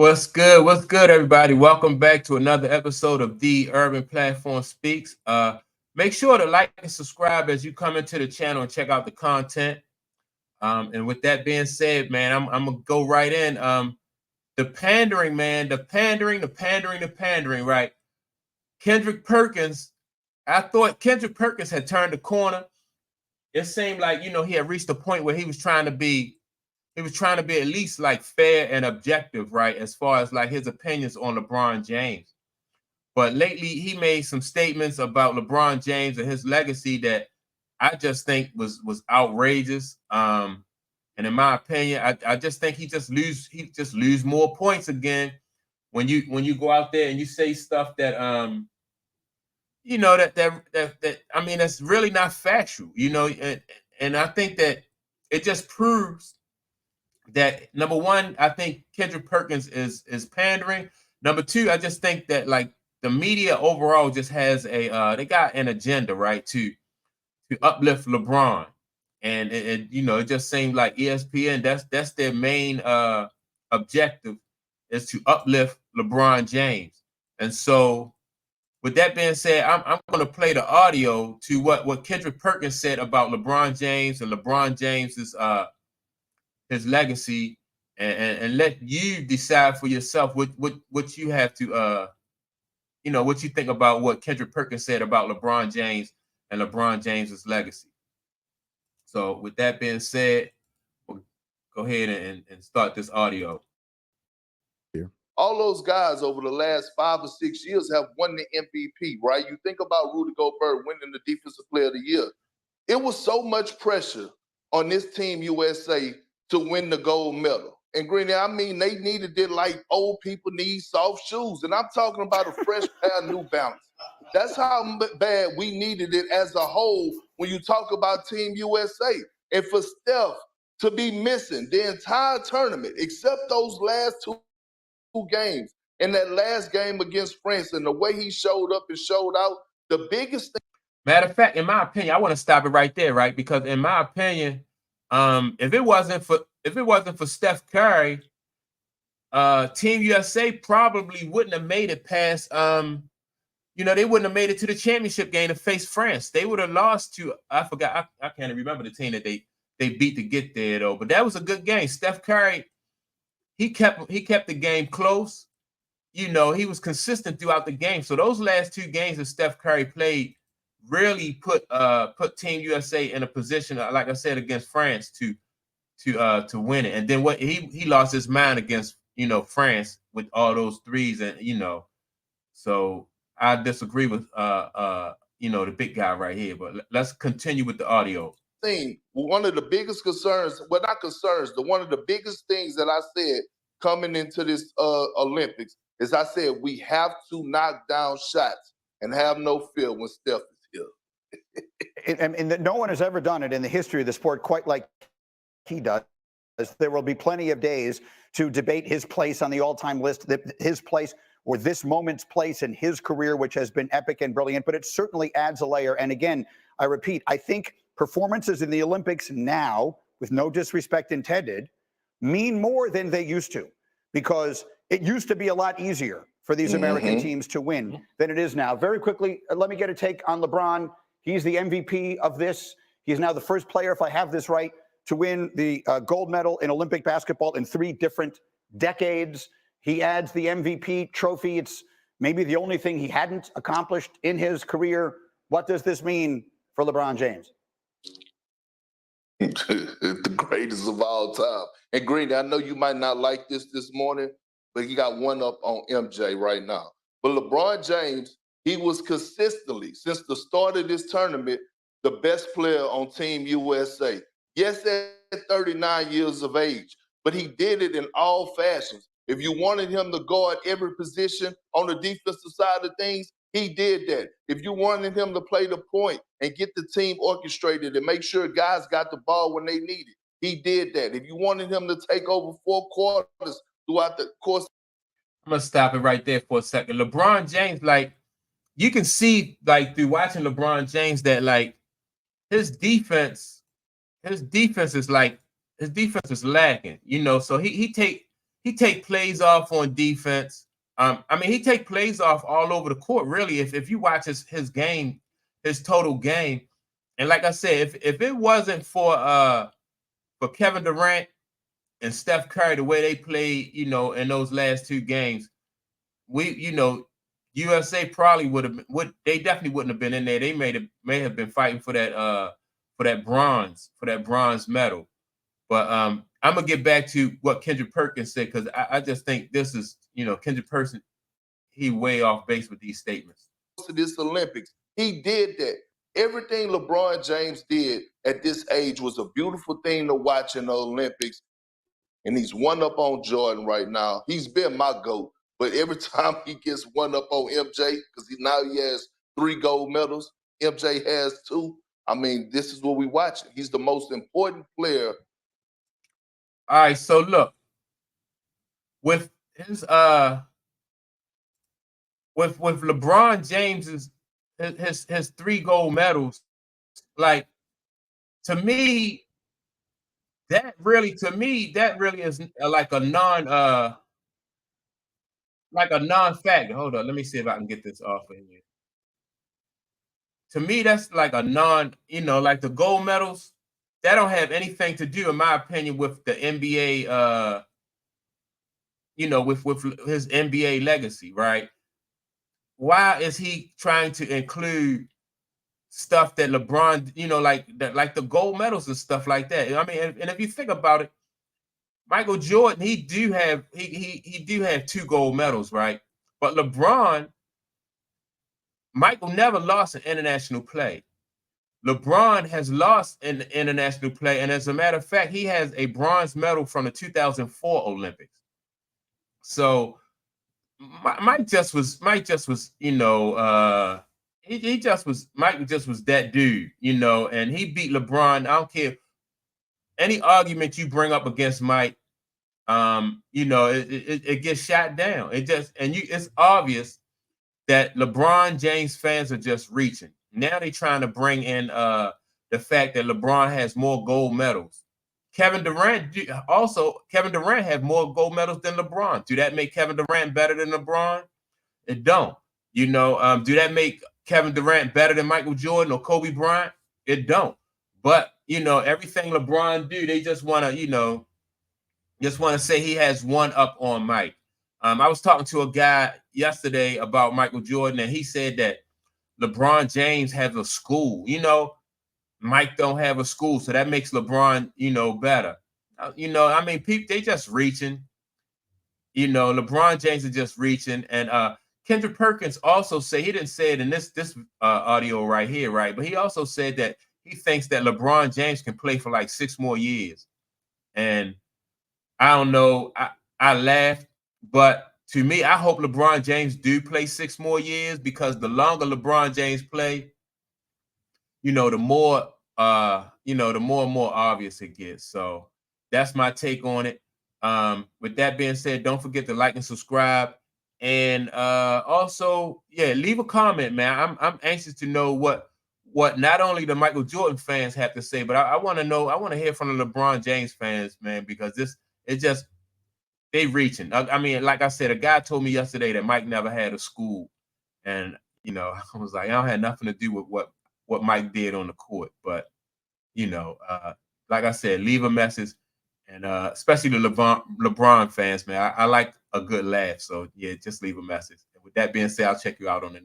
What's good? What's good, everybody? Welcome back to another episode of The Urban Platform Speaks. Make sure to like and subscribe as you come into the channel and check out the content. And with that being said, man, I'm gonna go right in. The pandering, man, the pandering, right? Kendrick Perkins. I thought Kendrick Perkins had turned the corner. It seemed like he had reached a point where he was trying to be at least like fair and objective, right? As far as like his opinions on LeBron James. But lately he made some statements about LeBron James and his legacy that I just think was outrageous. And in my opinion, I just think he just lose more points again when you go out there and you say stuff that that I mean that's really not factual. And I think that it just proves that number one, I think Kendrick Perkins is pandering. Number two, I just think that like the media overall just has they got an agenda, right, to uplift LeBron, and it just seemed like ESPN that's their main objective is to uplift LeBron James. And so with that being said, I'm going to play the audio to what Kendrick Perkins said about LeBron James and LeBron James's his legacy, and let you decide for yourself what you have to what you think about what Kendrick Perkins said about LeBron James and LeBron James's legacy. So with that being said, we'll go ahead and start this audio. All those guys over the last 5 or 6 years have won the MVP, right? You think about Rudy Gobert winning the Defensive Player of the Year. It was so much pressure on this Team USA to win the gold medal. And Greeny, I mean, they needed it like old people need soft shoes. And I'm talking about a fresh pair of New Balance. That's how bad we needed it as a whole when you talk about Team USA. And for Steph to be missing the entire tournament, except those last two games, and that last game against France, and the way he showed up and showed out, the biggest thing. Matter of fact, in my opinion, I want to stop it right there, right? Because in my opinion, if it wasn't for Steph Curry, Team USA probably wouldn't have made it past. They wouldn't have made it to the championship game to face France. They would have lost to I forgot. I can't remember the team that they beat to get there though. But that was a good game. Steph Curry, he kept the game close. He was consistent throughout the game. So those last two games that Steph Curry played really put Team USA in a position, like I said, against France to win it. And then what he lost his mind against France with all those threes, and so I disagree with the big guy right here. But let's continue with the audio. One of the biggest concerns, well, not concerns, one of the biggest things that I said coming into this Olympics is I said we have to knock down shots and have no fear when Steph is here. And no one has ever done it in the history of the sport quite like he does. There will be plenty of days to debate his place on the all-time list, his place or this moment's place in his career, which has been epic and brilliant, but it certainly adds a layer. And again, I repeat, I think performances in the Olympics now, with no disrespect intended, mean more than they used to, because it used to be a lot easier for these American teams to win than it is now. Very quickly, let me get a take on LeBron. He's the MVP of this. He's now the first player, if I have this right, to win the gold medal in Olympic basketball in 3 different decades. He adds the MVP trophy. It's maybe the only thing he hadn't accomplished in his career. What does this mean for LeBron James? The greatest of all time. And Green, I know you might not like this morning, but he got one up on MJ right now. But LeBron James, he was consistently, since the start of this tournament, the best player on Team USA. Yes, at 39 years of age, but he did it in all fashions. If you wanted him to guard every position on the defensive side of things, he did that. If you wanted him to play the point and get the team orchestrated and make sure guys got the ball when they need it, he did that. If you wanted him to take over 4 quarters throughout the course. I'm going to stop it right there for a second. LeBron James, like, you can see, like, through watching LeBron James that, like, his defense is lacking, so he take he take plays off on defense. I mean, he take plays off all over the court. Really, if you watch his game, his total game, and like I said, if it wasn't for Kevin Durant and Steph Curry, the way they played, you know, in those last two games, USA probably they definitely wouldn't have been in there. They may have been fighting for that bronze medal. But I'm gonna get back to what Kendrick Perkins said, because I just think this is, you know, Kendrick Perkins, he way off base with these statements. To this Olympics, he did that. Everything LeBron James did at this age was a beautiful thing to watch in the Olympics. And he's one up on Jordan right now. He's been my GOAT. But every time he gets one up on MJ, because now he has 3 gold medals, MJ has 2. I mean, this is what we watching. He's the most important player. All right, so look, with his with LeBron James's his 3 gold medals, like, to me, that really is like a non-factor. Hold on, let me see if I can get this off of here. To me, that's like a like the gold medals, that don't have anything to do, in my opinion, with the NBA, with his NBA legacy, right? Why is he trying to include stuff that LeBron, like the gold medals and stuff like that? I mean, and if you think about it, Michael Jordan, he do have 2 gold medals, right? But LeBron, Michael never lost an international play. LeBron has lost in international play, and as a matter of fact, he has a bronze medal from the 2004 Olympics. So Mike just was, Michael just was that dude, and he beat LeBron. I don't care any argument you bring up against Mike, it gets shot down. It's obvious that LeBron James fans are just reaching. Now they're trying to bring in the fact that LeBron has more gold medals. Kevin Durant had more gold medals than LeBron. Do that make Kevin Durant better than LeBron? It don't. Do that make Kevin Durant better than Michael Jordan or Kobe Bryant? It don't. But everything LeBron do, they just want to say he has one up on Mike. I was talking to a guy yesterday about Michael Jordan, and he said that LeBron James has a school. Mike don't have a school, so that makes LeBron, better. I mean, people, they just reaching. LeBron James is just reaching. And Kendrick Perkins also said, he didn't say it in this audio right here, right? But he also said that he thinks that LeBron James can play for like 6 more years. And I don't know. I laughed, but to me, I hope LeBron James do play 6 more years, because the longer LeBron James play, the more the more and more obvious it gets. So that's my take on it. With that being said, don't forget to like and subscribe, and also, leave a comment, man. I'm anxious to know what not only the Michael Jordan fans have to say, but I want to know. I want to hear from the LeBron James fans, man, because they reaching. I mean, like I said, a guy told me yesterday that Mike never had a school, and I was like, I don't have nothing to do with what Mike did on the court. But like I said, leave a message, and especially the LeBron fans, man. I like a good laugh, so yeah, just leave a message. And with that being said, I'll check you out on the next.